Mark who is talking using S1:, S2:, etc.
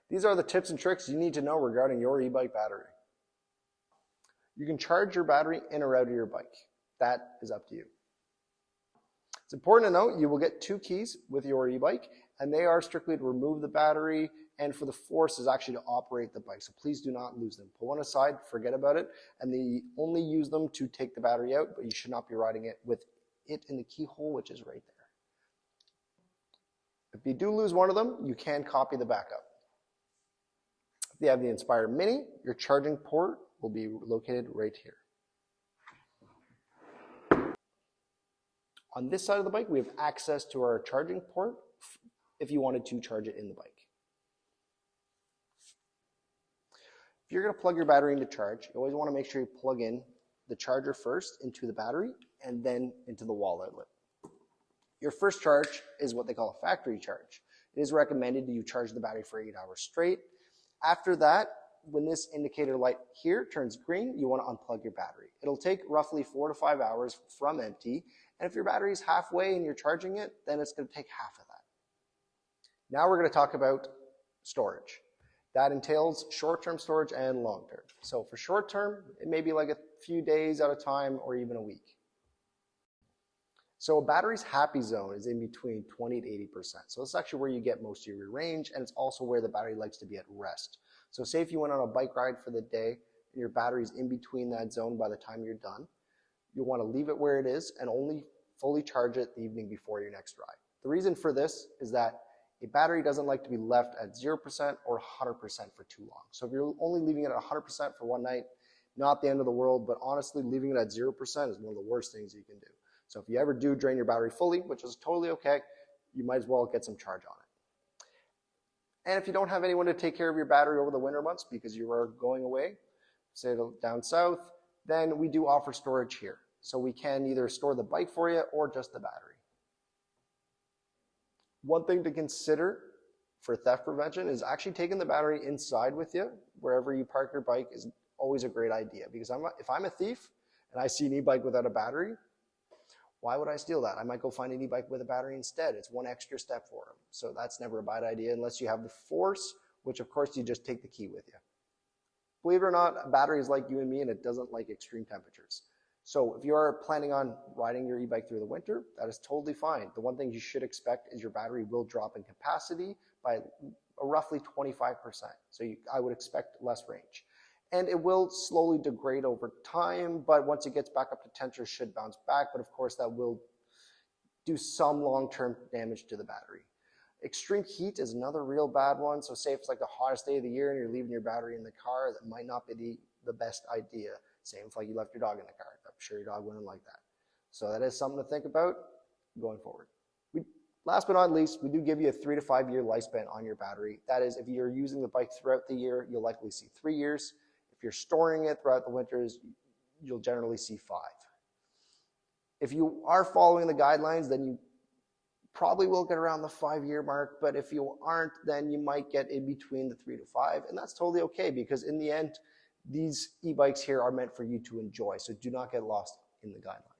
S1: These are the tips and tricks you need to know regarding your e-bike battery. You can charge your battery in or out of your bike. That is up to you. It's important to note you will get 2 keys with your e-bike, and they are strictly to remove the battery and for the force is actually to operate the bike. So please do not lose them. Pull one aside, forget about it, and only use them to take the battery out, but you should not be riding it with it in the keyhole, which is right there. If you do lose one of them, you can copy the backup. If you have the Inspire Mini, your charging port will be located right here. On this side of the bike, we have access to our charging port if you wanted to charge it in the bike. If you're going to plug your battery into charge, you always want to make sure you plug in the charger first into the battery and then into the wall outlet. Your first charge is what they call a factory charge. It is recommended that you charge the battery for 8 hours straight. After that, when this indicator light here turns green, you want to unplug your battery. It'll take roughly 4 to 5 hours from empty, and if your battery is halfway and you're charging it, then it's going to take half of that. Now we're going to talk about storage. That entails short-term storage and long-term. So for short-term, it may be like a few days at a time or even a week. So a battery's happy zone is in between 20 to 80%. So this is actually where you get most of your range, and it's also where the battery likes to be at rest. So say if you went on a bike ride for the day and your battery's in between that zone by the time you're done, you'll want to leave it where it is and only fully charge it the evening before your next ride. The reason for this is that a battery doesn't like to be left at 0% or 100% for too long. So if you're only leaving it at 100% for one night, not the end of the world, but honestly, leaving it at 0% is one of the worst things you can do. So if you ever do drain your battery fully, which is totally okay, you might as well get some charge on it. And if you don't have anyone to take care of your battery over the winter months because you are going away, say down south, then we do offer storage here. So we can either store the bike for you or just the battery. One thing to consider for theft prevention is actually taking the battery inside with you. Wherever you park your bike is always a great idea, because if I'm a thief and I see an e-bike without a battery, why would I steal that? I might go find an e-bike with a battery instead. It's one extra step for them. So that's never a bad idea unless you have the force, which of course you just take the key with you. Believe it or not, a battery is like you and me and it doesn't like extreme temperatures. So if you are planning on riding your e-bike through the winter, that is totally fine. The one thing you should expect is your battery will drop in capacity by roughly 25%. So I would expect less range. And it will slowly degrade over time, but once it gets back up to temperature, it should bounce back. But of course, that will do some long-term damage to the battery. Extreme heat is another real bad one. So say if it's like the hottest day of the year and you're leaving your battery in the car, that might not be the best idea. Same if like you left your dog in the car. I'm sure your dog wouldn't like that. So that is something to think about going forward. Last but not least, we do give you a 3 to 5 year lifespan on your battery. That is, if you're using the bike throughout the year, you'll likely see 3 years. If you're storing it throughout the winters, you'll generally see 5. If you are following the guidelines, then you probably will get around the 5-year mark, but if you aren't, then you might get in between the 3 to 5, and that's totally okay, because in the end, these e-bikes here are meant for you to enjoy, so do not get lost in the guidelines.